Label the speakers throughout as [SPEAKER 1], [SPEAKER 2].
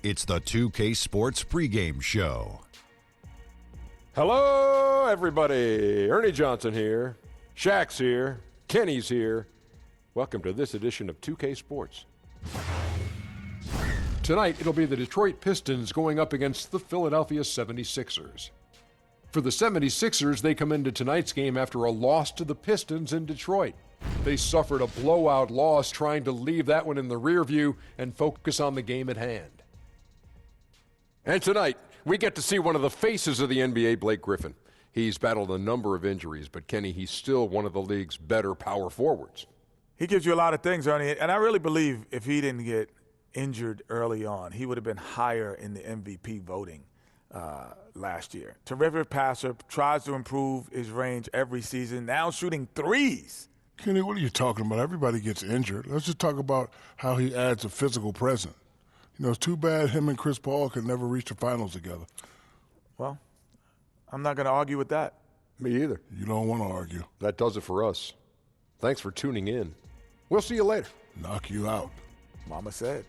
[SPEAKER 1] It's the 2K Sports pregame show.
[SPEAKER 2] Hello, everybody. Ernie Johnson here. Shaq's here. Kenny's here. Welcome to this edition of 2K Sports. Tonight, it'll be the Detroit Pistons going up against the Philadelphia 76ers. For the 76ers, they come into tonight's game after a loss to the Pistons in Detroit. They suffered a blowout loss, trying to leave that one in the rear view and focus on the game at hand. And tonight, we get to see one of the faces of the NBA, Blake Griffin. He's battled a number of injuries, but Kenny, he's still one of the league's better power forwards.
[SPEAKER 3] He gives you a lot of things, Ernie, and I really believe if he didn't get injured early on, he would have been higher in the MVP voting last year. Terrific passer, tries to improve his range every season, now shooting threes.
[SPEAKER 4] Kenny, what are you talking about? Everybody gets injured. Let's just talk about how he adds a physical presence. You know, it's too bad him and Chris Paul could never reach the finals together.
[SPEAKER 3] Well, I'm not going to argue with that.
[SPEAKER 2] Me either.
[SPEAKER 4] You don't want to argue.
[SPEAKER 2] That does it for us. Thanks for tuning in. We'll see you later.
[SPEAKER 4] Knock you out.
[SPEAKER 3] Mama said.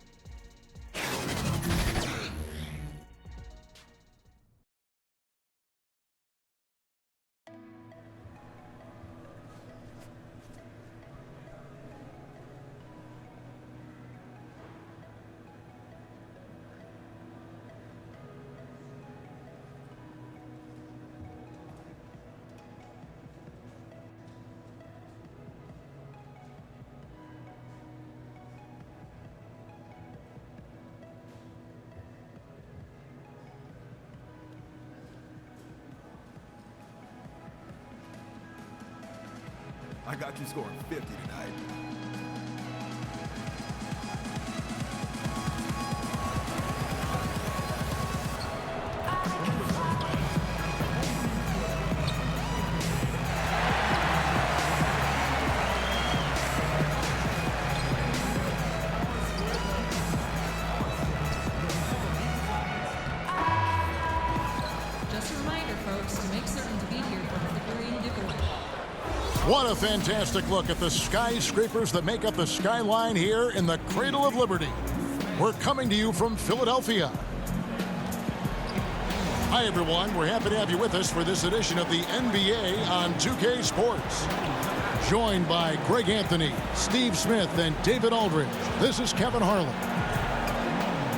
[SPEAKER 5] I got you scoring 50 tonight.
[SPEAKER 6] Just a reminder, folks, to make certain to be here for the green giveaway.
[SPEAKER 7] What a fantastic look at the skyscrapers that make up the skyline here in the Cradle of Liberty. We're coming to you from Philadelphia. Hi, everyone. We're happy to have you with us for this edition of the NBA on 2K Sports. Joined by Greg Anthony, Steve Smith, and David Aldridge, this is Kevin Harlan.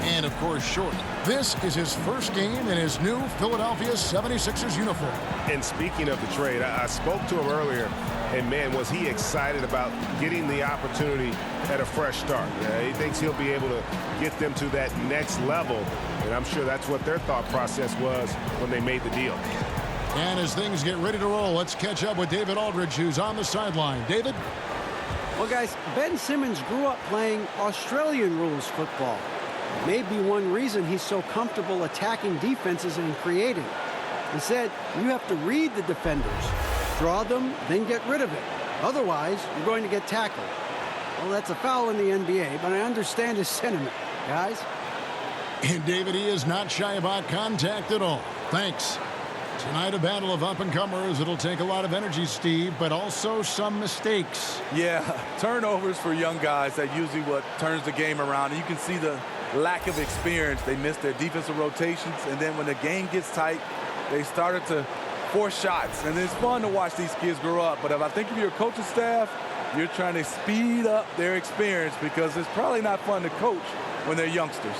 [SPEAKER 7] And, of course, Short. This is his first game in his new Philadelphia 76ers uniform.
[SPEAKER 8] And speaking of the trade, I spoke to him earlier, and, man, was he excited about getting the opportunity at a fresh start. He thinks he'll be able to get them to that next level, and I'm sure that's what their thought process was when they made the deal.
[SPEAKER 7] And as things get ready to roll, let's catch up with David Aldridge, who's on the sideline. David?
[SPEAKER 9] Well, guys, Ben Simmons grew up playing Australian rules football. Maybe one reason he's so comfortable attacking defenses and creating. He said, you have to read the defenders, draw them, then get rid of it. Otherwise, you're going to get tackled. Well, that's a foul in the NBA, but I understand his sentiment, guys.
[SPEAKER 7] And David, he is not shy about contact at all. Thanks. Tonight, a battle of up-and-comers. It'll take a lot of energy, Steve, but also some mistakes.
[SPEAKER 10] Yeah, turnovers for young guys. That's usually what turns the game around. And you can see the lack of experience. They missed their defensive rotations, and then when the game gets tight, they started to force shots. And it's fun to watch these kids grow up. But if I think of your coaching staff, you're trying to speed up their experience because it's probably not fun to coach when they're youngsters.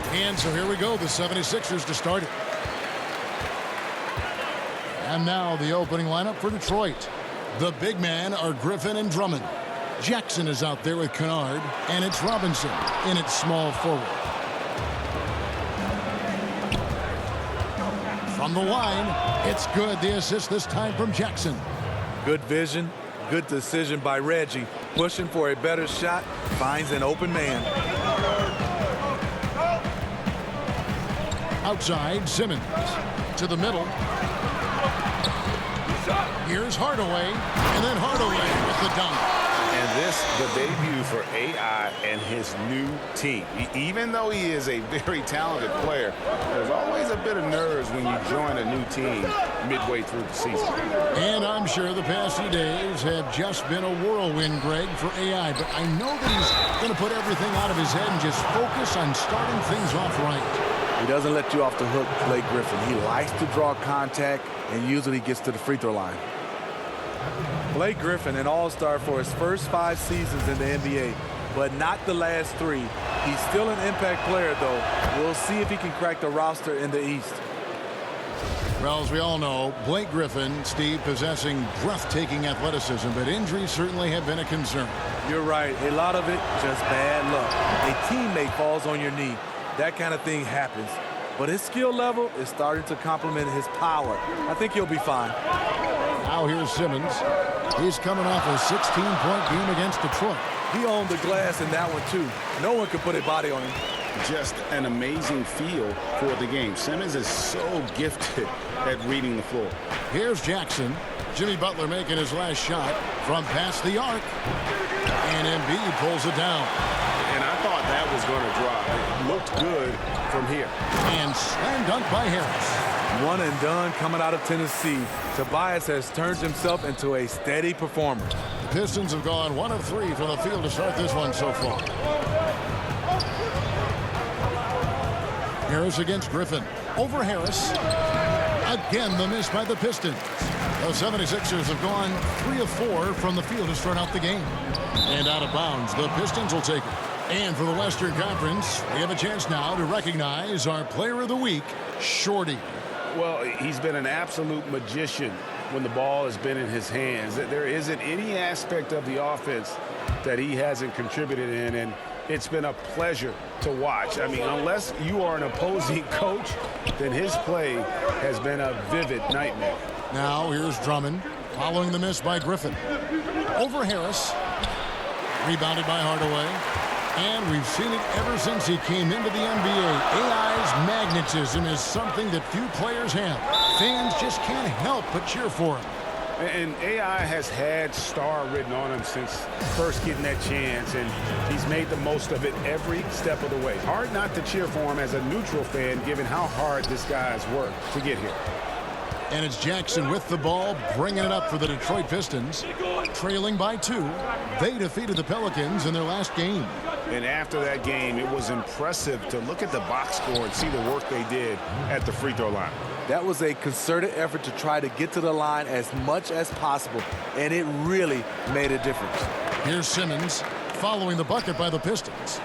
[SPEAKER 7] And so here we go, the 76ers to start it. And now the opening lineup for Detroit. The big men are Griffin and Drummond. Jackson is out there with Kennard, and it's Robinson in its small forward. From the line, it's good. The assist this time from Jackson.
[SPEAKER 10] Good vision, good decision by Reggie. Pushing for a better shot, finds an open man.
[SPEAKER 7] Outside, Simmons. To the middle. Here's Hardaway. And then Hardaway with the dunk.
[SPEAKER 10] And
[SPEAKER 8] this the debut for AI and his new team? Even though he is a very talented player, there's always a bit of nerves when you join a new team midway through the season.
[SPEAKER 7] And I'm sure the past few days have just been a whirlwind, Greg, for AI. But I know that he's going to put everything out of his head and just focus on starting things off right.
[SPEAKER 10] He doesn't let you off the hook, Blake Griffin. He likes to draw contact, and usually gets to the free throw line. Blake Griffin, an all-star for his first 5 seasons in the NBA, but not the last 3. He's still an impact player, though. We'll see if he can crack the roster in the East.
[SPEAKER 7] Well, as we all know, Blake Griffin, Steve, possessing breathtaking athleticism, but injuries certainly have been a concern.
[SPEAKER 10] You're right. A lot of it, just bad luck. A teammate falls on your knee. That kind of thing happens. But his skill level is starting to complement his power. I think he'll be fine.
[SPEAKER 7] Now here's Simmons. He's coming off a 16-point game against Detroit.
[SPEAKER 10] He owned the glass in that one, too. No one could put a body on him.
[SPEAKER 8] Just an amazing feel for the game. Simmons is so gifted at reading the floor.
[SPEAKER 7] Here's Jackson. Jimmy Butler making his last shot from past the arc. And Embiid pulls it down.
[SPEAKER 8] And I thought that was going to drop. It looked good from here.
[SPEAKER 7] And slam dunk by Harris.
[SPEAKER 10] One and done coming out of Tennessee. Tobias has turned himself into a steady performer.
[SPEAKER 7] The Pistons have gone 1 of 3 from the field to start this one so far. Harris against Griffin. Over Harris. Again, the miss by the Pistons. The 76ers have gone 3 of 4 from the field to start out the game. And out of bounds, the Pistons will take it. And for the Western Conference, we have a chance now to recognize our Player of the Week, Shorty.
[SPEAKER 8] Well, he's been an absolute magician when the ball has been in his hands. There isn't any aspect of the offense that he hasn't contributed in, and it's been a pleasure to watch. I mean, unless you are an opposing coach, then his play has been a vivid nightmare.
[SPEAKER 7] Now here's Drummond following the miss by Griffin. Over Harris. Rebounded by Hardaway. And we've seen it ever since he came into the NBA. AI's magnetism is something that few players have. Fans just can't help but cheer for him.
[SPEAKER 8] And AI has had star written on him since first getting that chance, and he's made the most of it every step of the way. Hard not to cheer for him as a neutral fan, given how hard this guy's worked to get here.
[SPEAKER 7] And it's Jackson with the ball, bringing it up for the Detroit Pistons. Trailing by 2. They defeated the Pelicans in their last game.
[SPEAKER 8] And after that game, it was impressive to look at the box score and see the work they did at the free throw line.
[SPEAKER 10] That was a concerted effort to try to get to the line as much as possible, and it really made a difference.
[SPEAKER 7] Here's Simmons following the bucket by the Pistons.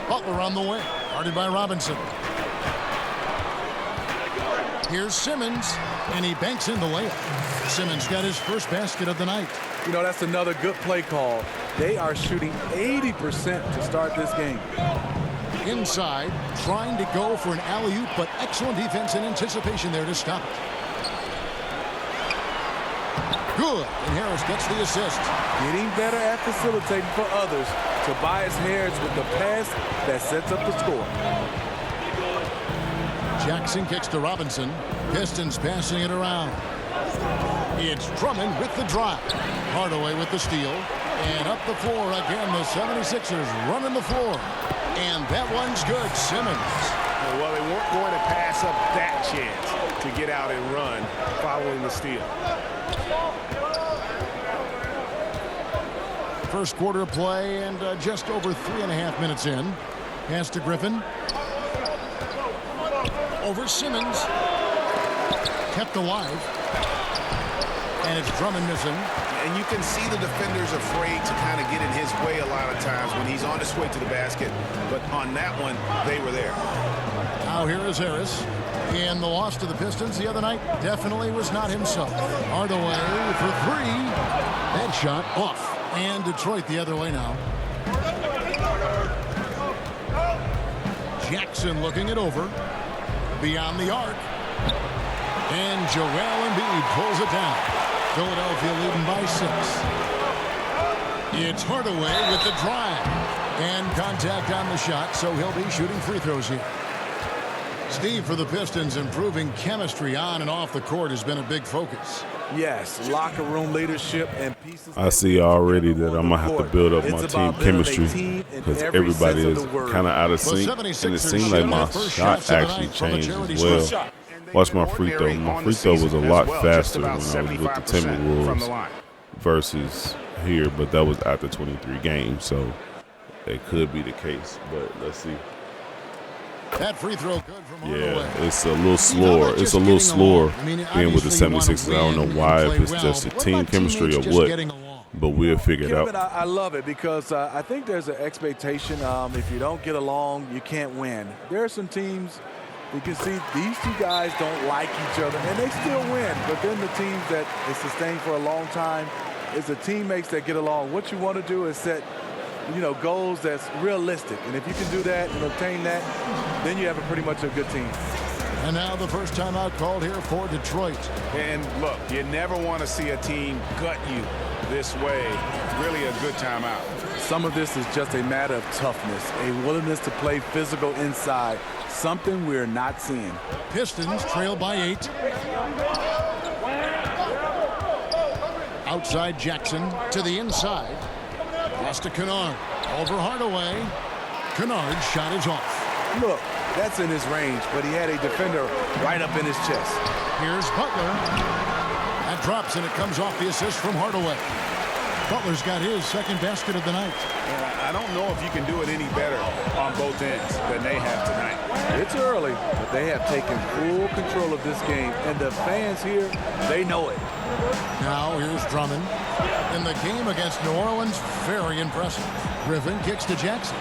[SPEAKER 7] Butler on the wing, guarded by Robinson. Here's Simmons, and he banks in the layup. Simmons got his first basket of the night.
[SPEAKER 10] You know, that's another good play call. They are shooting 80% to start this game.
[SPEAKER 7] Inside, trying to go for an alley-oop, but excellent defense and anticipation there to stop it. Good, and Harris gets the assist.
[SPEAKER 10] Getting better at facilitating for others. Tobias Harris with the pass that sets up the score.
[SPEAKER 7] Jackson kicks to Robinson. Pistons passing it around. It's Drummond with the drive. Hardaway with the steal. And up the floor again, the 76ers running the floor. And that one's good, Simmons.
[SPEAKER 8] Well, they weren't going to pass up that chance to get out and run following the steal.
[SPEAKER 7] First quarter of play and just over 3.5 minutes in. Pass to Griffin. Over Simmons. Kept alive. And it's Drummond missing.
[SPEAKER 8] And you can see the defenders afraid to kind of get in his way a lot of times when he's on his way to the basket. But on that one, they were there.
[SPEAKER 7] Now here is Harris. And the loss to the Pistons the other night definitely was not himself. Hardaway for 3. That shot off. And Detroit the other way now. Jackson looking it over. Beyond the arc. And Joel Embiid pulls it down. Philadelphia leading by 6. It's Hardaway with the drive. And contact on the shot, so he'll be shooting free throws here. Steve, for the Pistons, improving chemistry on and off the court has been a big focus.
[SPEAKER 10] Yes, locker room leadership and pieces.
[SPEAKER 11] I see already that I'm going to have to build up my team chemistry because everybody is kind of out of sync, and it seemed like my shot actually changed as well. Watch my free throw. My free throw was a lot faster when I was with the Timberwolves versus here, but that was after 23 games, so it could be the case, but let's see.
[SPEAKER 7] That free throw good from Hardaway.
[SPEAKER 11] It's a little slower. It's a little slower being with the 76ers. I don't know why, if it's just a team chemistry or what, but we'll figure it out.
[SPEAKER 10] I love it because I think there's an expectation if you don't get along, you can't win. There are some teams you can see these two guys don't like each other, and they still win. But then the teams that is sustained for a long time is the teammates that get along. What you want to do is set goals that's realistic. And if you can do that and obtain that, then you have pretty much a good team.
[SPEAKER 7] And now the first timeout called here for Detroit.
[SPEAKER 8] And look, you never want to see a team gut you this way. Really a good timeout.
[SPEAKER 10] Some of this is just a matter of toughness, a willingness to play physical inside, something we're not seeing.
[SPEAKER 7] Pistons trail by 8. Outside Jackson to the inside. Pass to Kennard. Over Hardaway. Kennard's shot is off.
[SPEAKER 10] Look, that's in his range, but he had a defender right up in his chest.
[SPEAKER 7] Here's Butler. That drops, and it comes off the assist from Hardaway. Butler's got his second basket of the night.
[SPEAKER 8] I don't know if you can do it any better on both ends than they have tonight.
[SPEAKER 10] It's early, but they have taken full control of this game, and the fans here, they know it.
[SPEAKER 7] Now here's Drummond. In the game against New Orleans, very impressive. Griffin kicks to Jackson.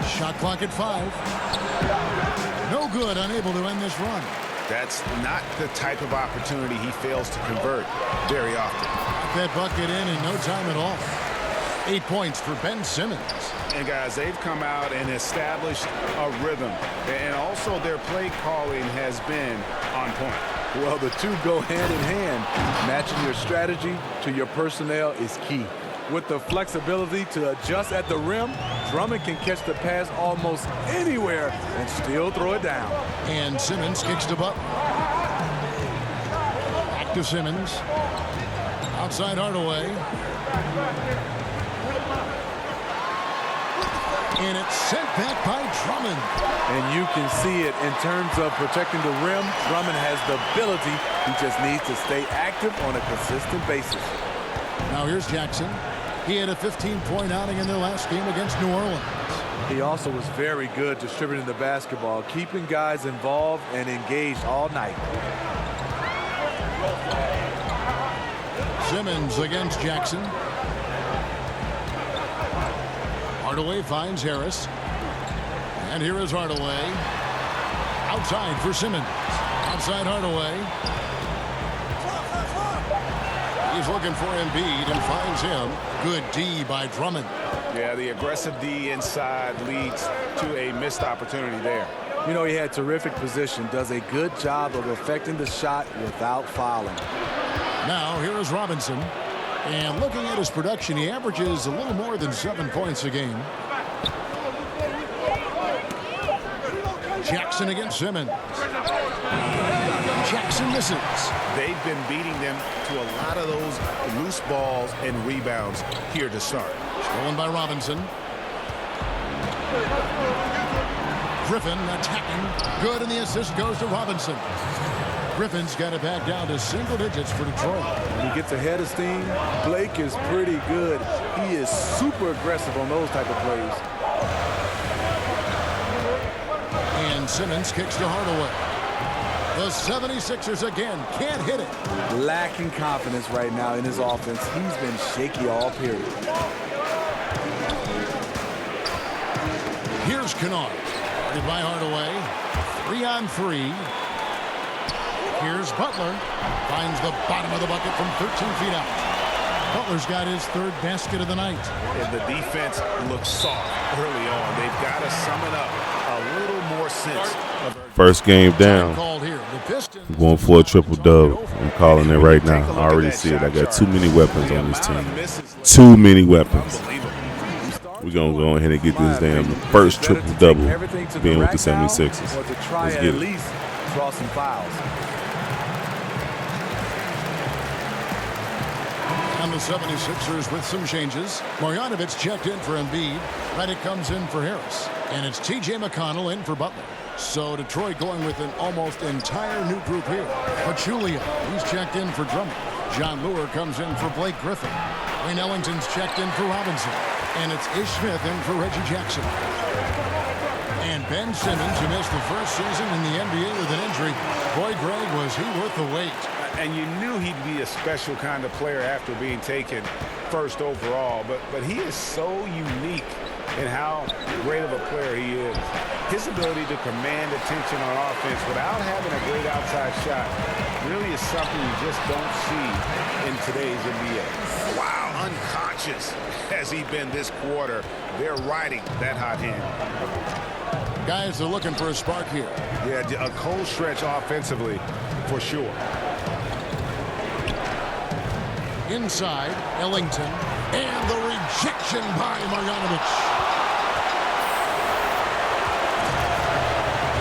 [SPEAKER 7] Shot clock at 5. No good, unable to end this run.
[SPEAKER 8] That's not the type of opportunity he fails to convert very often.
[SPEAKER 7] That bucket in no time at all. 8 points for Ben Simmons.
[SPEAKER 8] And guys, they've come out and established a rhythm. And also their play calling has been on point.
[SPEAKER 10] Well, the two go hand in hand. Matching your strategy to your personnel is key. With the flexibility to adjust at the rim, Drummond can catch the pass almost anywhere and still throw it down.
[SPEAKER 7] And Simmons kicks to Butler. Back to Simmons. Outside Hardaway. And it's sent back by Drummond.
[SPEAKER 10] And you can see it in terms of protecting the rim. Drummond has the ability. He just needs to stay active on a consistent basis.
[SPEAKER 7] Now here's Jackson. He had a 15-point outing in their last game against New Orleans.
[SPEAKER 10] He also was very good distributing the basketball, keeping guys involved and engaged all night.
[SPEAKER 7] Simmons against Jackson. Hardaway finds Harris. And here is Hardaway. Outside for Simmons. Outside Hardaway. He's looking for Embiid and finds him. Good D by Drummond.
[SPEAKER 8] Yeah, the aggressive D inside leads to a missed opportunity there.
[SPEAKER 10] You know, he had terrific position, does a good job of affecting the shot without fouling.
[SPEAKER 7] Now here is Robinson. And looking at his production, he averages a little more than 7 points a game. Jackson against Simmons. Jackson misses.
[SPEAKER 8] They've been beating them to a lot of those loose balls and rebounds here to start.
[SPEAKER 7] Stolen by Robinson. Griffin attacking. Good, and the assist goes to Robinson. Griffin's got it back down to single digits for Detroit.
[SPEAKER 10] When he gets ahead of steam, Blake is pretty good. He is super aggressive on those type of plays.
[SPEAKER 7] And Simmons kicks to Hardaway. The 76ers again can't hit it.
[SPEAKER 10] Lacking confidence right now in his offense. He's been shaky all period.
[SPEAKER 7] Here's Kennard. Guarded by Hardaway. 3-on-3. Here's Butler. Finds the bottom of the bucket from 13 feet out. Butler's got his third basket of the night.
[SPEAKER 8] And the defense looks soft early on. They've got to summon up a little more sense.
[SPEAKER 11] First game down. I'm going for a triple dub. I'm calling it right now. I already see it. I got too many weapons on this team. Too many weapons. We're going to go ahead and get this damn first triple-double being with the 76ers.
[SPEAKER 10] Or to try
[SPEAKER 11] Let's
[SPEAKER 10] and
[SPEAKER 11] get
[SPEAKER 10] at
[SPEAKER 11] it.
[SPEAKER 10] least draw some fouls.
[SPEAKER 7] And the 76ers with some changes. Marjanovic checked in for Embiid. Redick comes in for Harris. And it's T.J. McConnell in for Butler. So Detroit going with an almost entire new group here. Pachulia, he's checked in for Drummond. John Lure comes in for Blake Griffin. Wayne Ellington's checked in for Robinson. And it's Ish Smith in for Reggie Jackson. And Ben Simmons, who missed the first season in the NBA with an injury. Boy, Greg, was he worth the wait.
[SPEAKER 8] And you knew he'd be a special kind of player after being taken first overall. But he is so unique in how great of a player he is. His ability to command attention on offense without having a great outside shot really is something you just don't see in today's NBA. Wow, unconscious has he been this quarter. They're riding that hot hand.
[SPEAKER 7] Guys are looking for a spark here.
[SPEAKER 8] Yeah, a cold stretch offensively for sure.
[SPEAKER 7] Inside, Ellington, and the rejection by Marjanovic.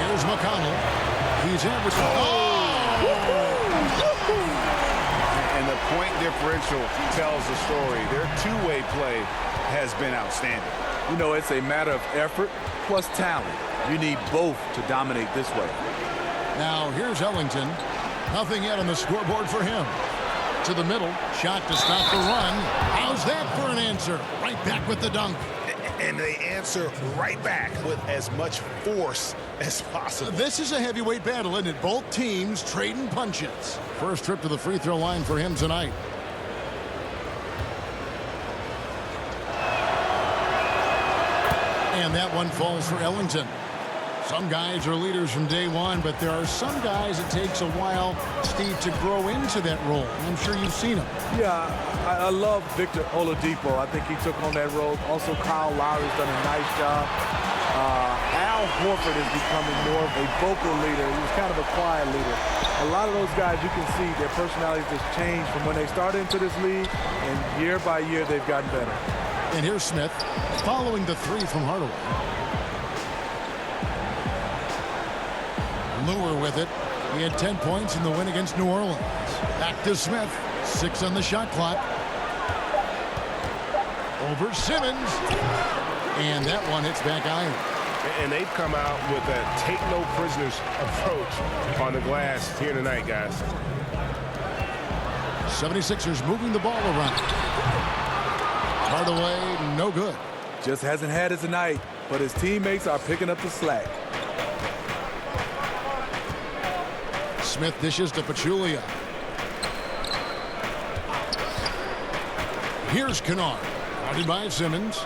[SPEAKER 7] Here's McConnell. He's averaging.
[SPEAKER 8] And the point differential tells the story. Their two-way play has been outstanding.
[SPEAKER 10] You know, it's a matter of effort plus talent. You need both to dominate this way.
[SPEAKER 7] Now, here's Ellington. Nothing yet on the scoreboard for him. To the middle, shot to stop the run. How's that for an answer? Right back with the dunk.
[SPEAKER 8] And they answer right back with as much force as possible.
[SPEAKER 7] This is a heavyweight battle, isn't it? Both teams trading punches. First trip to the free throw line for him tonight. And that one falls for Ellington. Some guys are leaders from day one, but there are some guys it takes a while, Steve, to grow into that role. I'm sure you've seen him.
[SPEAKER 10] Yeah, I love Victor Oladipo. I think he took on that role. Also, Kyle Lowry's done a nice job. Al Horford is becoming more of a vocal leader. He was kind of a quiet leader. A lot of those guys, you can see their personalities just changed from when they started into this league, and year by year they've gotten better.
[SPEAKER 7] And here's Smith following the three from Hardaway. Lure with it. He had 10 points in the win against New Orleans. Back to Smith. 6 on the shot clock. Over Simmons. And that one hits back iron.
[SPEAKER 8] And they've come out with a take no prisoners approach on the glass here tonight, guys.
[SPEAKER 7] 76ers moving the ball around. Hardaway, no good.
[SPEAKER 10] Just hasn't had it tonight, but his teammates are picking up the slack.
[SPEAKER 7] Smith dishes to Pachulia. Here's Kennard. Guarded by Simmons.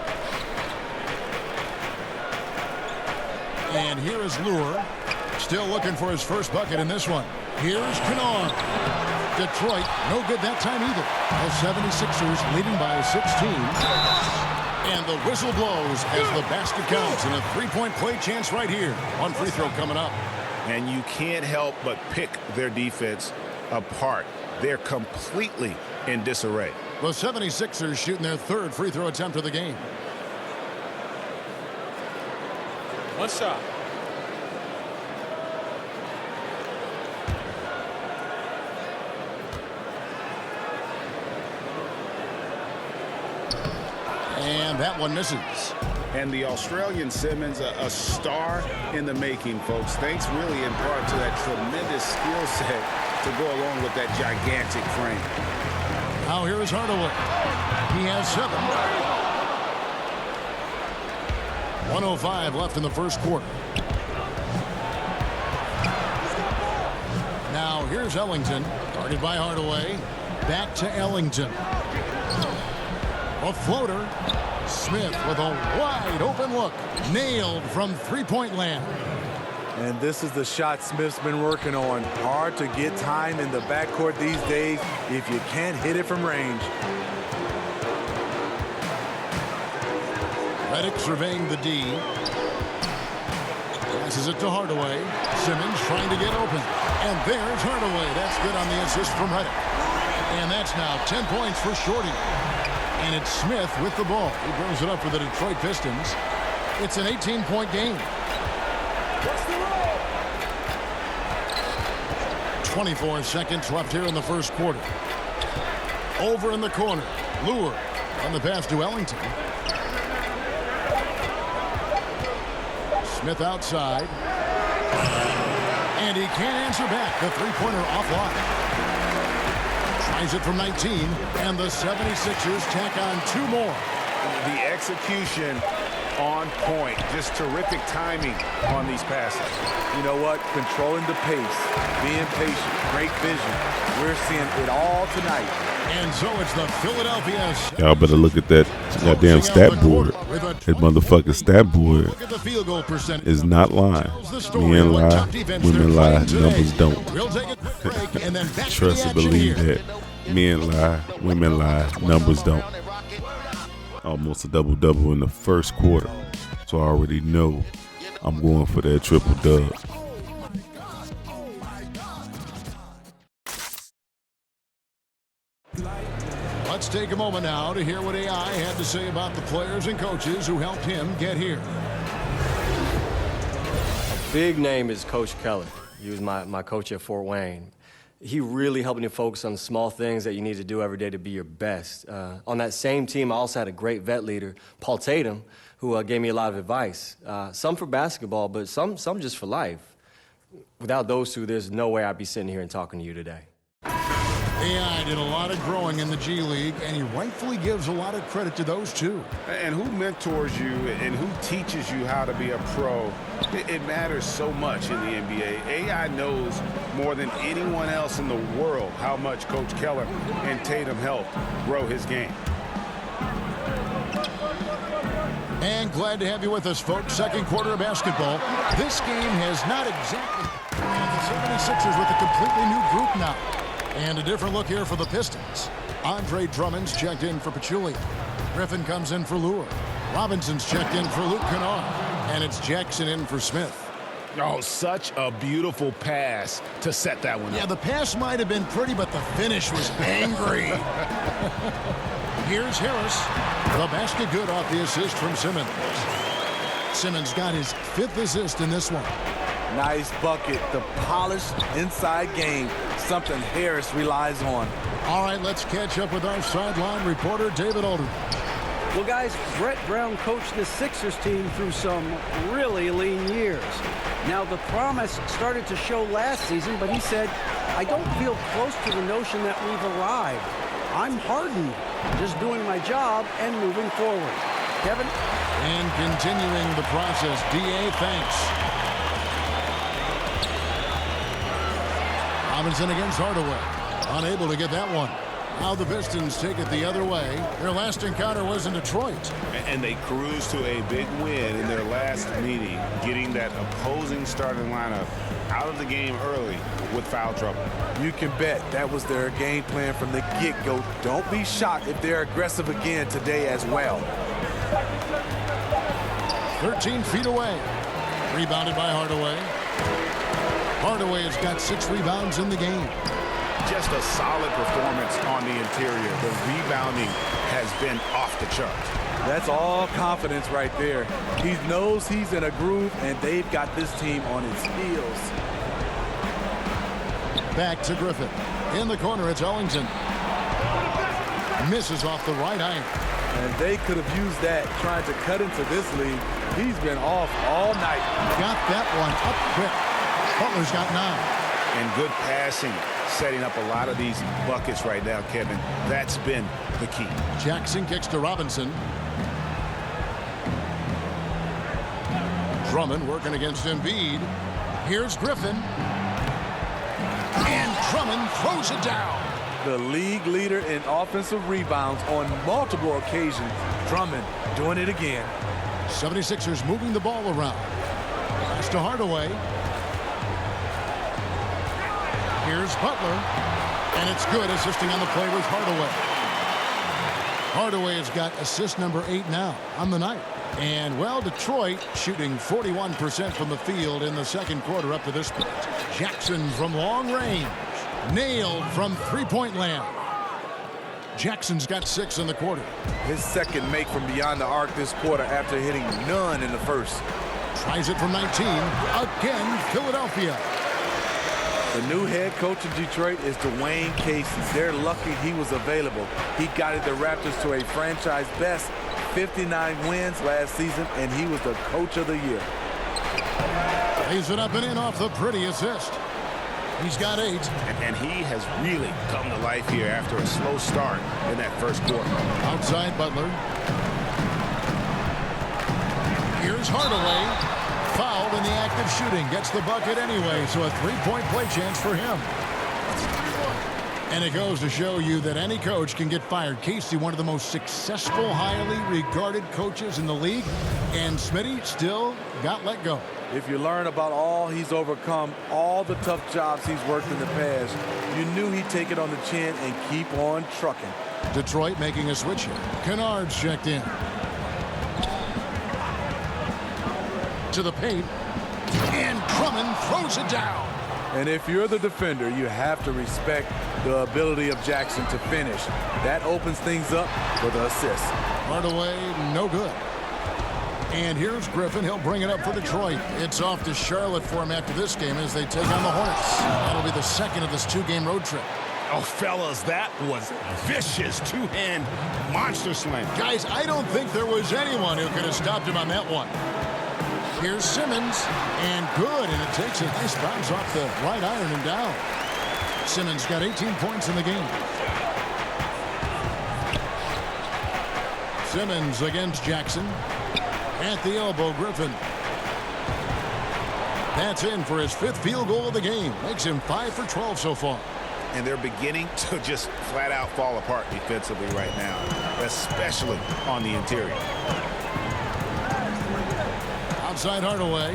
[SPEAKER 7] And here is Lure. Still looking for his first bucket in this one. Here's Kennard. Detroit, no good that time either. The 76ers leading by 16. And the whistle blows as the basket counts. And a three-point play chance right here. One free throw coming up.
[SPEAKER 8] And you can't help but pick their defense apart. They're completely in disarray.
[SPEAKER 7] The 76ers shooting their third free throw attempt of the game.
[SPEAKER 12] One shot.
[SPEAKER 7] And that one misses.
[SPEAKER 8] And the Australian Simmons, a star in the making, folks. Thanks really in part to that tremendous skill set to go along with that gigantic frame.
[SPEAKER 7] Now here is Hardaway. He has 7. 1:05 left in the first quarter. Now here's Ellington, guarded by Hardaway. Back to Ellington. A floater. Smith with a wide open look. Nailed from three-point land.
[SPEAKER 10] And this is the shot Smith's been working on. Hard to get time in the backcourt these days if you can't hit it from range.
[SPEAKER 7] Redick surveying the D. Passes it to Hardaway. Simmons trying to get open. And there's Hardaway. That's good on the assist from Redick. And that's now 10 points for Shorty. And it's Smith with the ball. He brings it up for the Detroit Pistons. It's an 18-point game. 24 seconds left here in the first quarter. Over in the corner. Lure on the pass to Ellington. Smith outside. And he can't answer back. The three-pointer offline. Tries it from 19. And the 76ers tack on 2 more.
[SPEAKER 8] The execution on point. Just terrific timing on these passes.
[SPEAKER 10] You know what? Controlling the pace, being patient, great vision. We're seeing it all tonight.
[SPEAKER 7] And so it's the Philadelphia.
[SPEAKER 11] Y'all better look at that goddamn stat board. That motherfucking stat board is not lying. Men lie, women lie, numbers don't. Trust and believe that. Men lie, women lie, numbers don't. Almost a double-double in the first quarter. So I already know I'm going for that triple dub.
[SPEAKER 7] Let's take a moment now to hear what AI had to say about the players and coaches who helped him get here.
[SPEAKER 13] A big name is Coach Keller. He was my coach at Fort Wayne. He really helped me focus on the small things that you need to do every day to be your best. On that same team, I also had a great vet leader, Paul Tatum, who gave me a lot of advice. Some for basketball, but some just for life. Without those two, there's no way I'd be sitting here and talking to you today.
[SPEAKER 7] AI did a lot of growing in the G League, and he rightfully gives a lot of credit to those two.
[SPEAKER 8] And who mentors you and who teaches you how to be a pro, it matters so much in the NBA. AI knows more than anyone else in the world how much Coach Keller and Tatum helped grow his game.
[SPEAKER 7] And glad to have you with us, folks. Second quarter of basketball. This game has not exactly... And the 76ers with a completely new group now. And a different look here for the Pistons. Andre Drummond's checked in for Pachulia. Griffin comes in for Lure. Robinson's checked in for Luke Kennard. And it's Jackson in for Smith.
[SPEAKER 8] Oh, such a beautiful pass to set that one up.
[SPEAKER 7] Yeah, the pass might have been pretty, but the finish was angry. Here's Harris. The basket good off the assist from Simmons. Simmons got his 5th assist in this one.
[SPEAKER 10] Nice bucket. The polished inside game. Something Harris relies on.
[SPEAKER 7] All right, let's catch up with our sideline reporter, David Aldridge.
[SPEAKER 9] Well, guys, Brett Brown coached the Sixers team through some really lean years. Now, the promise started to show last season, but he said, I don't feel close to the notion that we've arrived. I'm hardened, just doing my job and moving forward. Kevin?
[SPEAKER 7] And continuing the process, D.A., thanks. Robinson against Hardaway. Unable to get that one. Now the Pistons take it the other way. Their last encounter was in Detroit.
[SPEAKER 8] And they cruised to a big win in their last meeting, getting that opposing starting lineup out of the game early with foul trouble.
[SPEAKER 10] You can bet that was their game plan from the get-go. Don't be shocked if they're aggressive again today as well.
[SPEAKER 7] 13 feet away. Rebounded by Hardaway. Hardaway has got 6 rebounds in the game.
[SPEAKER 8] Just a solid performance on the interior. The rebounding has been off the charts.
[SPEAKER 10] That's all confidence right there. He knows he's in a groove, and they've got this team on its heels.
[SPEAKER 7] Back to Griffin. In the corner, it's Ellington. Misses off the right iron.
[SPEAKER 10] And they could have used that trying to cut into this lead. He's been off all night.
[SPEAKER 7] Got that one up quick. Butler's got 9.
[SPEAKER 8] And good passing, setting up a lot of these buckets right now, Kevin. That's been the key.
[SPEAKER 7] Jackson kicks to Robinson. Drummond working against Embiid. Here's Griffin. And Drummond throws it down.
[SPEAKER 10] The league leader in offensive rebounds on multiple occasions. Drummond doing it again.
[SPEAKER 7] 76ers moving the ball around. Pass to Hardaway. Here's Butler. And it's good, assisting on the play with Hardaway. Hardaway has got assist number 8 now on the night. And, well, Detroit shooting 41% from the field in the second quarter up to this point. Jackson from long range. Nailed from three-point land. Jackson's got 6 in the quarter.
[SPEAKER 10] His second make from beyond the arc this quarter after hitting none in the first.
[SPEAKER 7] Tries it from 19. Again, Philadelphia.
[SPEAKER 10] The new head coach of Detroit is Dwayne Casey. They're lucky he was available. He guided the Raptors to a franchise best 59 wins last season, and he was the coach of the year.
[SPEAKER 7] Lays it up and in off the pretty assist. He's got 8.
[SPEAKER 8] And he has really come to life here after a slow start in that first quarter.
[SPEAKER 7] Outside Butler. Here's Hardaway. Fouled in the act of shooting. Gets the bucket anyway, so a 3-point play chance for him. And it goes to show you that any coach can get fired. Casey, one of the most successful, highly regarded coaches in the league. And Smitty still got let go.
[SPEAKER 10] If you learn about all he's overcome, all the tough jobs he's worked in the past, you knew he'd take it on the chin and keep on trucking.
[SPEAKER 7] Detroit making a switch here. Kennard's checked in. To the paint. And Drummond throws it down.
[SPEAKER 10] And if you're the defender, you have to respect the ability of Jackson to finish. That opens things up for the assist.
[SPEAKER 7] Hardaway, no good. And here's Griffin. He'll bring it up for Detroit. It's off to Charlotte for him after this game as they take on the Hornets. That'll be the second of this 2-game road trip.
[SPEAKER 8] Oh, fellas, that was vicious two-hand monster slam.
[SPEAKER 7] Guys, I don't think there was anyone who could have stopped him on that one. Here's Simmons, and good, and it takes a nice bounce off the right iron and down. Simmons got 18 points in the game. Simmons against Jackson. At the elbow, Griffin. That's in for his 5th field goal of the game. Makes him 5 for 12 so far.
[SPEAKER 8] And they're beginning to just flat out fall apart defensively right now, especially on the interior.
[SPEAKER 7] Outside Hardaway.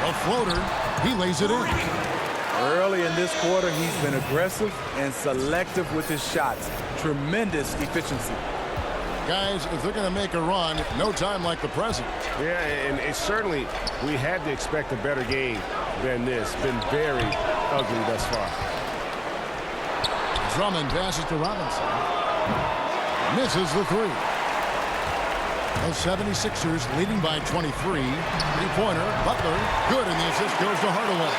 [SPEAKER 7] A floater. He lays it in.
[SPEAKER 10] Early in this quarter, he's been aggressive and selective with his shots. Tremendous efficiency.
[SPEAKER 7] Guys, if they're going to make a run, no time like the present.
[SPEAKER 8] Yeah, and it's certainly, we had to expect a better game than this. Been very ugly thus far.
[SPEAKER 7] Drummond passes to Robinson. Misses the 3. The 76ers leading by 23. Three-pointer, Butler, good, and the assist goes to Hardaway.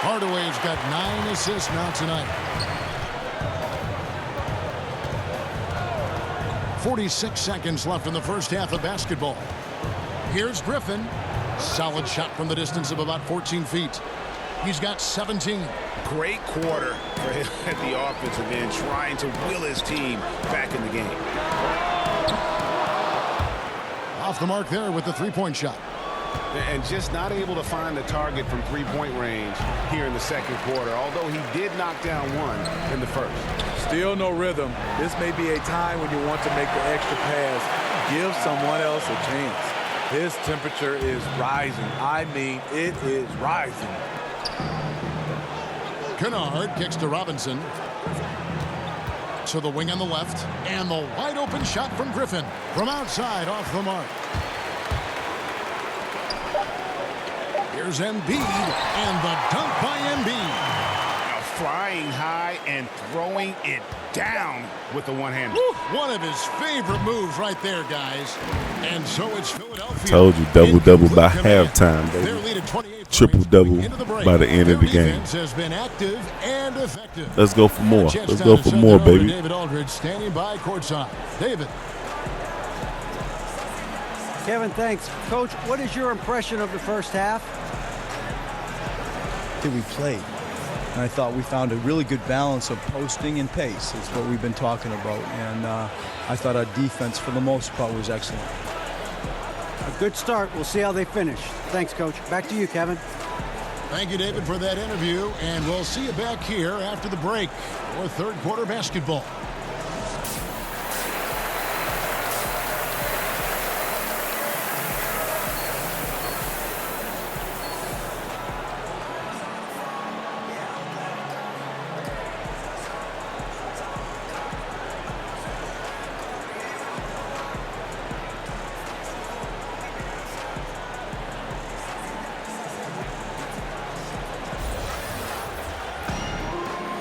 [SPEAKER 7] Hardaway's got 9 assists now tonight. 46 seconds left in the first half of basketball. Here's Griffin. Solid shot from the distance of about 14 feet. He's got 17.
[SPEAKER 8] Great quarter for him at the offensive end, trying to will his team back in the game.
[SPEAKER 7] Off the mark there with the 3-point shot.
[SPEAKER 8] And just not able to find the target from 3-point range here in the second quarter, although he did knock down one in the first.
[SPEAKER 10] Still no rhythm. This may be a time when you want to make the extra pass. Give someone else a chance. His temperature is rising. I mean, it is rising.
[SPEAKER 7] Kennard kicks to Robinson. To the wing on the left. And the wide open shot from Griffin. From outside, off the mark. Here's Embiid. And the dunk by Embiid.
[SPEAKER 8] Flying high and throwing it down with the one-hander.
[SPEAKER 7] One of his favorite moves right there, guys. And so it's Philadelphia.
[SPEAKER 11] Told you, double-double by halftime, baby. Triple-double by the end of the game.
[SPEAKER 7] Has been active and effective.
[SPEAKER 11] Let's go for more. Let's go for more, baby.
[SPEAKER 7] David Aldridge standing by courtside. David.
[SPEAKER 9] Kevin, thanks. Coach, what is your impression of the first half?
[SPEAKER 14] We played. And I thought we found a really good balance of posting and pace. It's what we've been talking about. And I thought our defense, for the most part, was excellent.
[SPEAKER 9] A good start. We'll see how they finish. Thanks, Coach. Back to you, Kevin.
[SPEAKER 7] Thank you, David, for that interview. And we'll see you back here after the break for third quarter basketball.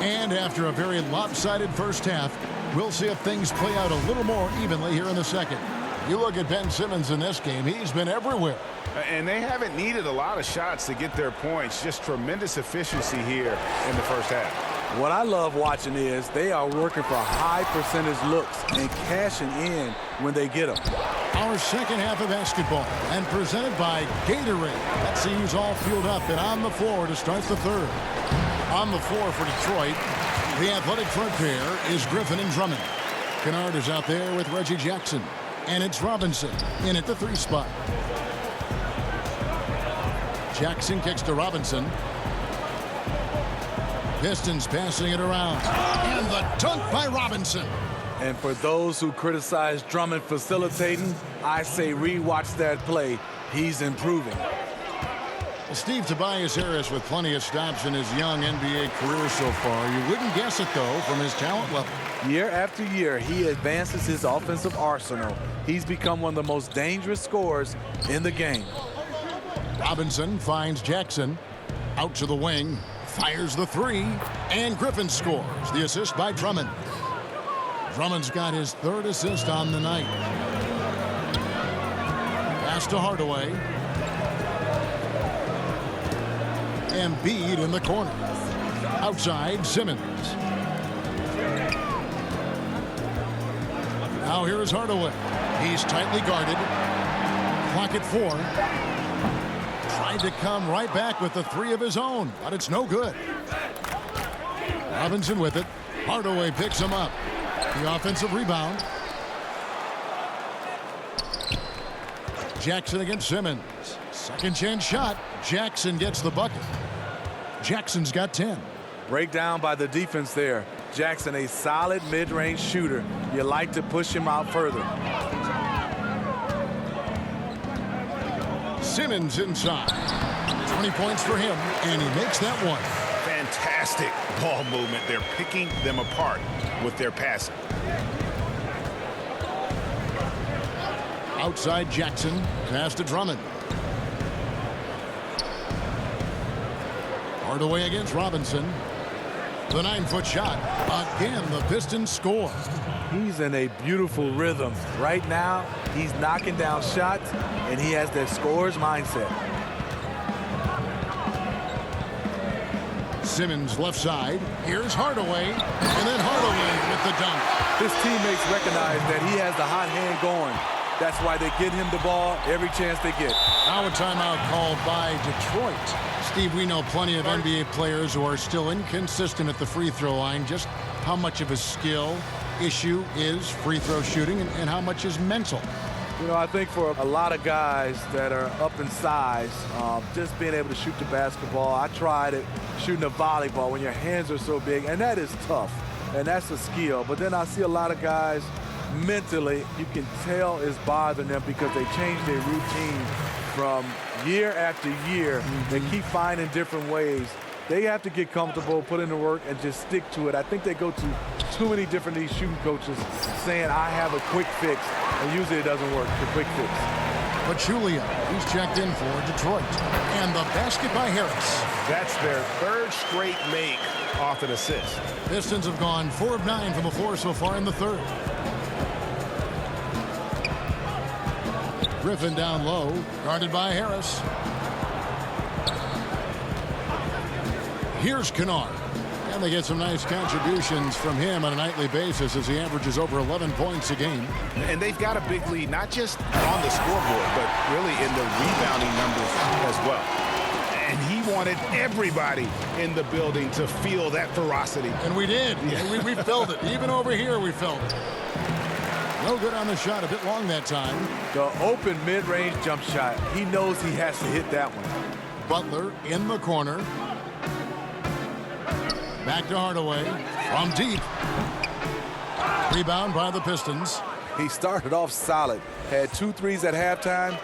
[SPEAKER 7] And after a very lopsided first half, we'll see if things play out a little more evenly here in the second. You look at Ben Simmons in this game, he's been everywhere.
[SPEAKER 8] And they haven't needed a lot of shots to get their points. Just tremendous efficiency here in the first half.
[SPEAKER 10] What I love watching is they are working for high percentage looks and cashing in when they get them.
[SPEAKER 7] Our second half of basketball, and presented by Gatorade. Let's see who's all fueled up and on the floor to start the third. On the floor for Detroit, the athletic front pair is Griffin and Drummond. Kennard is out there with Reggie Jackson. And it's Robinson in at the 3 spot. Jackson kicks to Robinson. Pistons passing it around. And the dunk by Robinson.
[SPEAKER 10] And for those who criticize Drummond facilitating, I say rewatch that play. He's improving.
[SPEAKER 7] Steve Tobias Harris with plenty of stops in his young NBA career so far. You wouldn't guess it, though, from his talent level.
[SPEAKER 10] Year after year, he advances his offensive arsenal. He's become one of the most dangerous scorers in the game.
[SPEAKER 7] Robinson finds Jackson. Out to the wing. Fires the 3. And Griffin scores. The assist by Drummond. Drummond's got his 3rd assist on the night. Pass to Hardaway. Embiid in the corner. Outside, Simmons. Now here is Hardaway. He's tightly guarded. Clock at 4. Tried to come right back with the 3 of his own, but it's no good. Robinson with it. Hardaway picks him up. The offensive rebound. Jackson against Simmons. Second chance shot. Jackson gets the bucket. Jackson's got 10.
[SPEAKER 10] Breakdown by the defense there. Jackson, a solid mid-range shooter. You like to push him out further.
[SPEAKER 7] Simmons inside. 20 points for him, and he makes that one.
[SPEAKER 8] Fantastic ball movement. They're picking them apart with their passing.
[SPEAKER 7] Outside Jackson. Pass to Drummond. Hardaway against Robinson. The 9-foot shot. Again, the Pistons score.
[SPEAKER 10] He's in a beautiful rhythm. Right now, he's knocking down shots, and he has that scorer's mindset.
[SPEAKER 7] Simmons left side. Here's Hardaway. And then Hardaway with the dunk.
[SPEAKER 10] His teammates recognize that he has the hot hand going. That's why they get him the ball every chance they get.
[SPEAKER 7] Now a timeout called by Detroit. Steve, we know plenty of NBA players who are still inconsistent at the free throw line. Just how much of a skill issue is free throw shooting and how much is mental?
[SPEAKER 10] You know, I think for a lot of guys that are up in size, just being able to shoot the basketball. I tried it shooting a volleyball when your hands are so big, and that is tough, and that's a skill. But then I see a lot of guys mentally, you can tell is bothering them because they change their routine from year after year. They keep finding different ways. They have to get comfortable, put in the work, and just stick to it. I think they go to too many different these shooting coaches saying, I have a quick fix, and usually it doesn't work, the quick fix.
[SPEAKER 7] But Julia, he's checked in for Detroit. And the basket by Harris.
[SPEAKER 8] That's their 3rd straight make off an assist.
[SPEAKER 7] Pistons have gone 4 of 9 from the floor so far in the 3rd. Griffin down low, guarded by Harris. Here's Kennard. And they get some nice contributions from him on a nightly basis as he averages over 11 points a game.
[SPEAKER 8] And they've got a big lead, not just on the scoreboard, but really in the rebounding numbers as well. And he wanted everybody in the building to feel that ferocity.
[SPEAKER 7] And we did. Yeah. We felt it. Even over here, we felt it. No good on the shot, a bit long that time.
[SPEAKER 10] The open mid-range jump shot. He knows he has to hit that one.
[SPEAKER 7] Butler in the corner. Back to Hardaway from deep. Rebound by the Pistons.
[SPEAKER 10] He started off solid. Had 2 threes at halftime,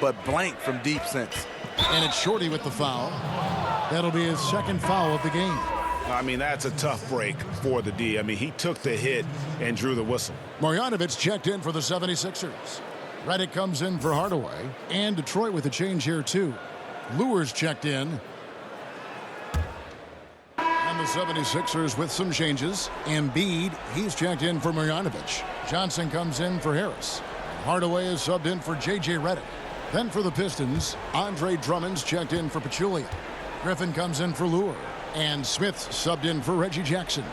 [SPEAKER 10] but blanked from deep since.
[SPEAKER 7] And it's Shorty with the foul. That'll be his 2nd foul of the game.
[SPEAKER 8] I mean, that's a tough break for the D. I mean, he took the hit and drew the whistle.
[SPEAKER 7] Marjanovic checked in for the 76ers. Redick comes in for Hardaway. And Detroit with a change here, too. Lewis checked in. And the 76ers with some changes. Embiid, he's checked in for Marjanovic. Johnson comes in for Harris. Hardaway is subbed in for J.J. Redick. Then for the Pistons, Andre Drummond's checked in for Pachulia. Griffin comes in for Lure. And Smith's subbed in for Reggie Jackson.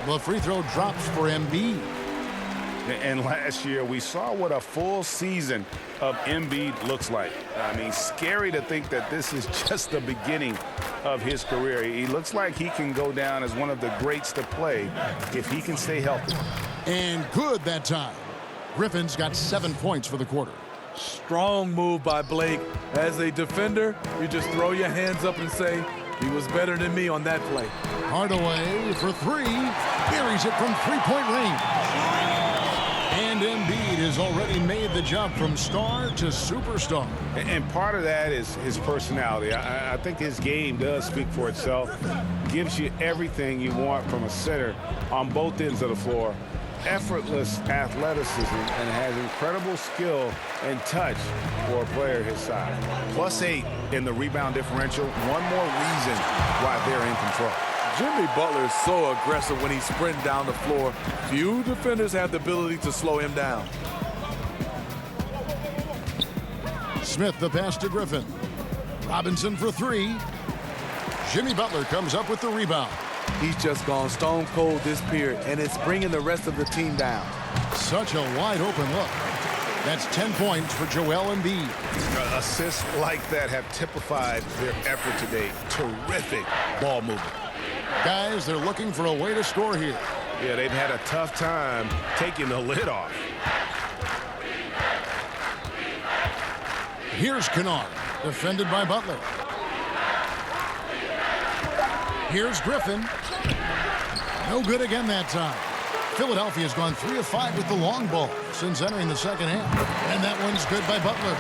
[SPEAKER 7] The free throw drops for Embiid.
[SPEAKER 8] And last year, we saw what a full season of Embiid looks like. I mean, scary to think that this is just the beginning of his career. He looks like he can go down as one of the greats to play if he can stay healthy.
[SPEAKER 7] And good that time. Griffin's got 7 points for the quarter.
[SPEAKER 10] Strong move by Blake. As a defender, you just throw your hands up and say, he was better than me on that play.
[SPEAKER 7] Hardaway for three. Buries it from three-point range. And Embiid has already made the jump from star to superstar.
[SPEAKER 8] And part of that is his personality. I think his game does speak for itself. Gives you everything you want from a center on both ends of the floor. Effortless athleticism and has incredible skill and touch for a player his size. +8 in the rebound differential. One more reason why they're in control.
[SPEAKER 10] Jimmy Butler is so aggressive when he's sprinting down the floor. Few defenders have the ability to slow him down.
[SPEAKER 7] Smith the pass to Griffin. Robinson for three. Jimmy Butler comes up with the rebound.
[SPEAKER 10] He's just gone stone cold this period, and it's bringing the rest of the team down.
[SPEAKER 7] Such a wide open look. That's 10 points for Joel Embiid.
[SPEAKER 8] Assists like that have typified their effort today. Terrific ball movement.
[SPEAKER 7] Guys, they're looking for a way to score here.
[SPEAKER 8] Yeah, they've had a tough time taking the lid off.
[SPEAKER 7] Here's Kennard, defended by Butler. Here's Griffin. No good again that time. Philadelphia's gone 3 of 5 with the long ball since entering the second half. And that one's good by Butler.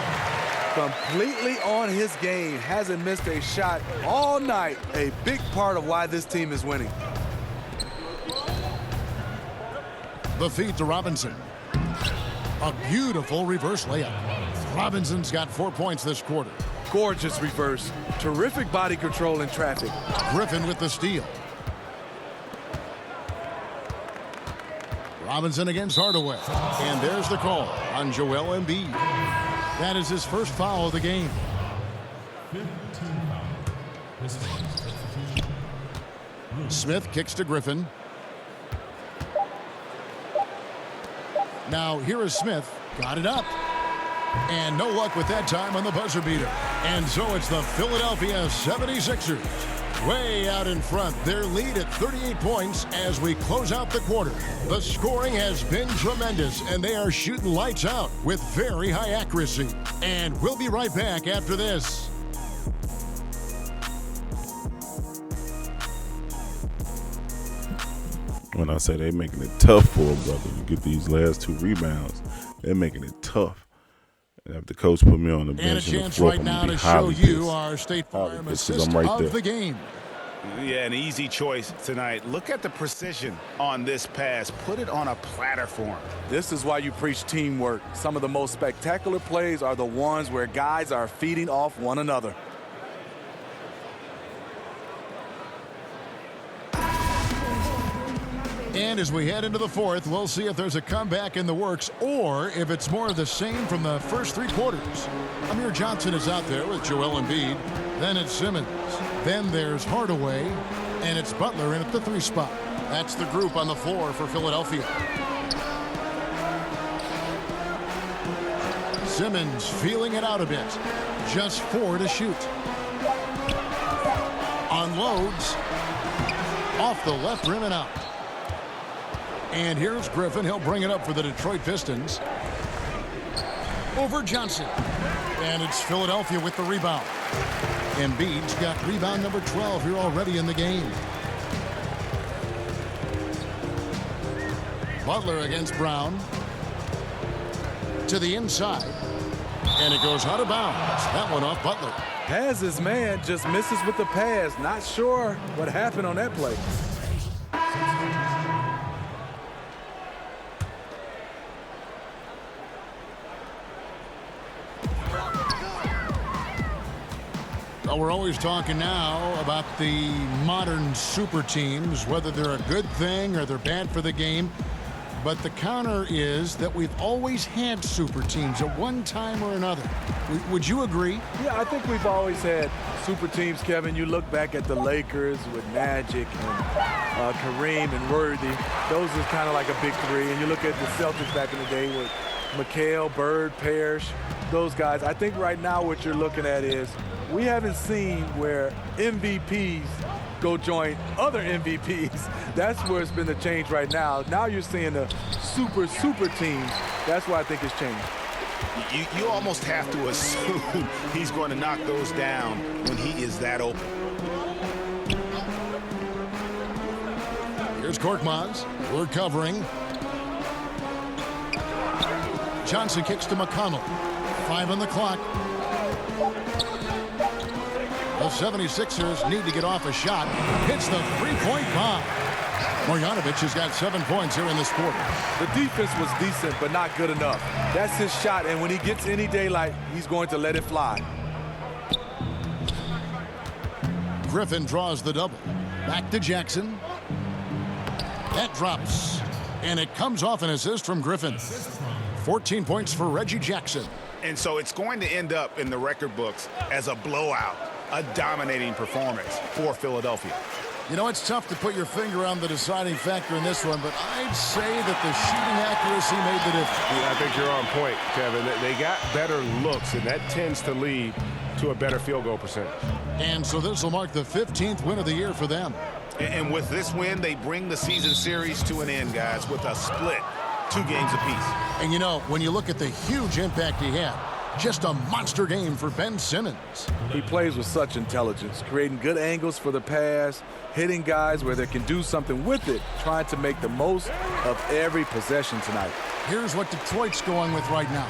[SPEAKER 10] Completely on his game. Hasn't missed a shot all night. A big part of why this team is winning.
[SPEAKER 7] The feed to Robinson. A beautiful reverse layup. Robinson's got 4 points this quarter.
[SPEAKER 10] Gorgeous reverse. Terrific body control in traffic.
[SPEAKER 7] Griffin with the steal. Robinson against Hardaway. And there's the call on Joel Embiid. That is his first foul of the game. Smith kicks to Griffin. Now here is Smith. Got it up. And no luck with that time on the buzzer beater. And so it's the Philadelphia 76ers. Way out in front. Their lead at 38 points as we close out the quarter. The scoring has been tremendous, and they are shooting lights out with very high accuracy. And we'll be right back after this.
[SPEAKER 11] When I say they're making it tough for a brother, you get these last 2 rebounds, they're making it tough. And if the coach put me on the bench
[SPEAKER 7] and a chance right now to show you our State Farm assist of the game.
[SPEAKER 8] Yeah, an easy choice tonight. Look at the precision on this pass. Put it on a platter for him.
[SPEAKER 10] This is why you preach teamwork. Some of the most spectacular plays are the ones where guys are feeding off one another.
[SPEAKER 7] And as we head into the fourth, we'll see if there's a comeback in the works or if it's more of the same from the first 3 quarters. Amir Johnson is out there with Joel Embiid. Then it's Simmons. Then there's Hardaway. And it's Butler in at the 3 spot. That's the group on the floor for Philadelphia. Simmons feeling it out a bit. Just 4 to shoot. Unloads. Off the left rim and out. And here's Griffin. He'll bring it up for the Detroit Pistons. Over Johnson. And it's Philadelphia with the rebound. Embiid's got rebound number 12 here already in the game. Butler against Brown. To the inside. And it goes out of bounds. That one off Butler.
[SPEAKER 10] Has his man, just misses with the pass. Not sure what happened on that play.
[SPEAKER 7] Well, we're always talking now about the modern super teams, whether they're a good thing or they're bad for the game. But the counter is that we've always had super teams at one time or another. Would you agree?
[SPEAKER 10] Yeah, I think we've always had super teams, Kevin. You look back at the Lakers with Magic and Kareem and Worthy. Those are kind of like a big three. And you look at the Celtics back in the day with McHale, Bird, Parrish, those guys. I think right now what you're looking at is we haven't seen where MVPs go join other MVPs. That's where it's been the change right now. Now you're seeing the super teams. That's why I think it's changed.
[SPEAKER 8] You almost have to assume he's going to knock those down when he is that open.
[SPEAKER 7] Here's Korkmaz. We're covering. Johnson kicks to McConnell. 5 on the clock. The 76ers need to get off a shot. Hits the three-point bomb. Marjanovic has got 7 points here in this quarter.
[SPEAKER 10] The defense was decent, but not good enough. That's his shot, and when he gets any daylight, he's going to let it fly.
[SPEAKER 7] Griffin draws the double. Back to Jackson. That drops, and it comes off an assist from Griffin. 14 points for Reggie Jackson.
[SPEAKER 8] And so it's going to end up in the record books as a blowout, a dominating performance for Philadelphia.
[SPEAKER 7] You know, it's tough to put your finger on the deciding factor in this one, but I'd say that the shooting accuracy made the difference.
[SPEAKER 8] Yeah, I think you're on point, Kevin. They got better looks, and that tends to lead to a better field goal percentage.
[SPEAKER 7] And so this will mark the 15th win of the year for them.
[SPEAKER 8] And with this win, they bring the season series to an end, guys, with a split, 2 games apiece.
[SPEAKER 7] And you know, when you look at the huge impact he had, just a monster game for Ben Simmons.
[SPEAKER 10] He plays with such intelligence, creating good angles for the pass, hitting guys where they can do something with it, trying to make the most of every possession tonight.
[SPEAKER 7] Here's what Detroit's going with right now.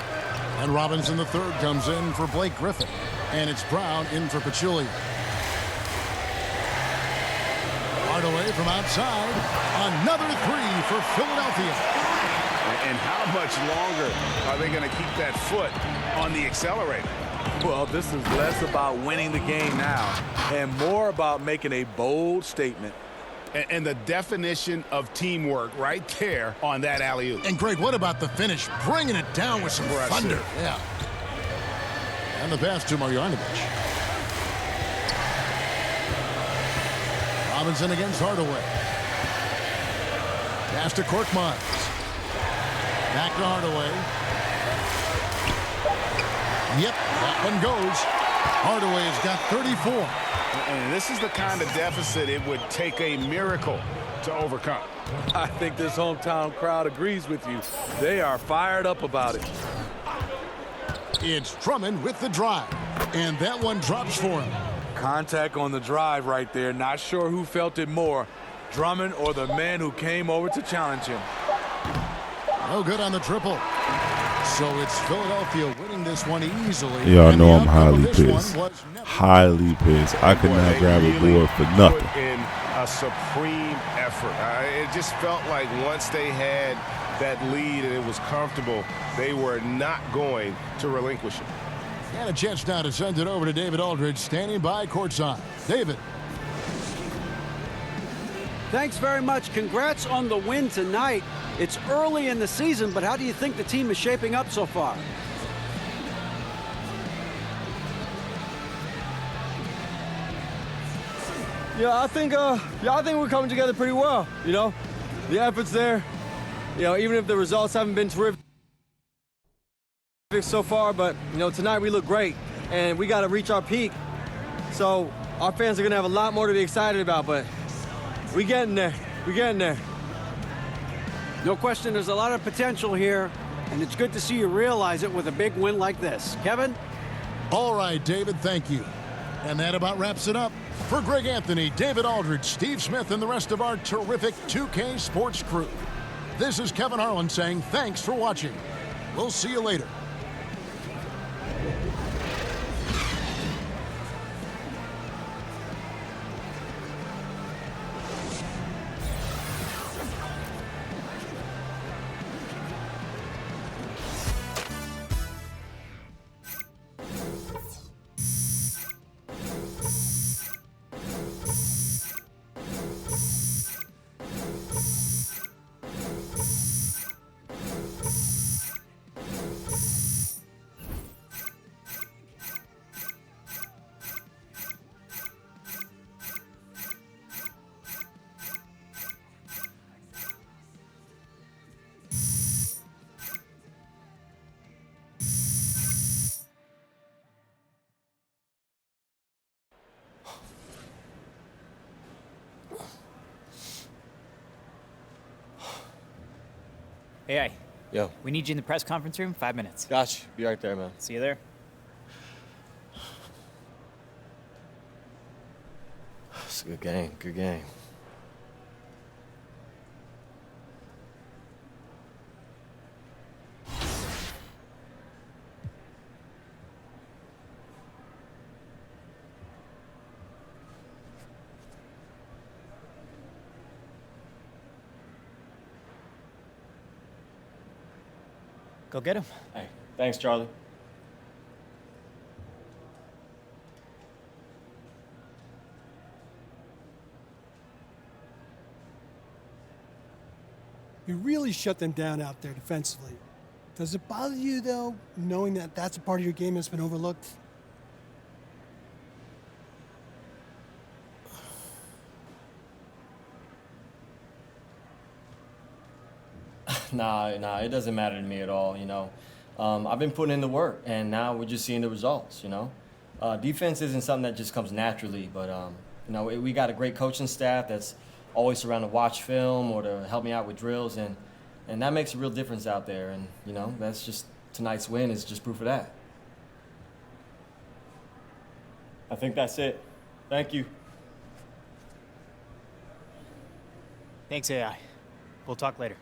[SPEAKER 7] And Robinson III comes in for Blake Griffin. And it's Brown in for Pachulia. Hardaway from outside. Another 3 for Philadelphia.
[SPEAKER 8] And how much longer are they going to keep that foot on the accelerator?
[SPEAKER 10] Well, this is less about winning the game now and more about making a bold statement.
[SPEAKER 8] And the definition of teamwork right there on that alley-oop.
[SPEAKER 7] And Greg, what about the finish? Bringing it down with some thunder. Yeah. And the pass to Marjanovic. Robinson against Hardaway. Pass to Korkmaz. Back to Hardaway. Yep, that one goes. Hardaway has got 34.
[SPEAKER 8] And this is the kind of deficit it would take a miracle to overcome.
[SPEAKER 10] I think this hometown crowd agrees with you. They are fired up about it.
[SPEAKER 7] It's Drummond with the drive. And that one drops for him.
[SPEAKER 10] Contact on the drive right there. Not sure who felt it more, Drummond or the man who came over to challenge him.
[SPEAKER 7] No good on the triple. So it's Philadelphia winning this one easily.
[SPEAKER 11] Yeah, I know I'm highly pissed. Highly pissed. I could not grab a board for nothing.
[SPEAKER 8] In a supreme effort. It just felt like once they had that lead and it was comfortable, they were not going to relinquish it.
[SPEAKER 7] And a chance now to send it over to David Aldridge, standing by courtside. David.
[SPEAKER 9] Thanks very much. Congrats on the win tonight. It's early in the season, but how do you think the team is shaping up so far?
[SPEAKER 15] Yeah, I think we're coming together pretty well. You know, the effort's there. You know, even if the results haven't been terrific so far, but you know, tonight we look great, and we got to reach our peak. So our fans are gonna have a lot more to be excited about, but we getting there. We're getting there.
[SPEAKER 9] No question, there's a lot of potential here, and it's good to see you realize it with a big win like this. Kevin?
[SPEAKER 7] All right, David, thank you. And that about wraps it up. For Greg Anthony, David Aldridge, Steve Smith, and the rest of our terrific 2K Sports crew, this is Kevin Harlan saying thanks for watching. We'll see you later.
[SPEAKER 16] Hey,
[SPEAKER 13] Yo.
[SPEAKER 16] we need you in the press conference room. 5 minutes.
[SPEAKER 13] Gotcha. Be right there, man.
[SPEAKER 16] See you there.
[SPEAKER 13] It's a good game. Good game.
[SPEAKER 16] Go get him.
[SPEAKER 13] Hey, thanks, Charlie.
[SPEAKER 17] You really shut them down out there defensively. Does it bother you, though, knowing that that's a part of your game that's been overlooked?
[SPEAKER 13] Nah, it doesn't matter to me at all, I've been putting in the work, and now we're just seeing the results, Defense isn't something that just comes naturally, but, we got a great coaching staff that's always around to watch film or to help me out with drills, and that makes a real difference out there, and, that's just, tonight's win is just proof of that. I think that's it. Thank you.
[SPEAKER 16] Thanks, AI. We'll talk later.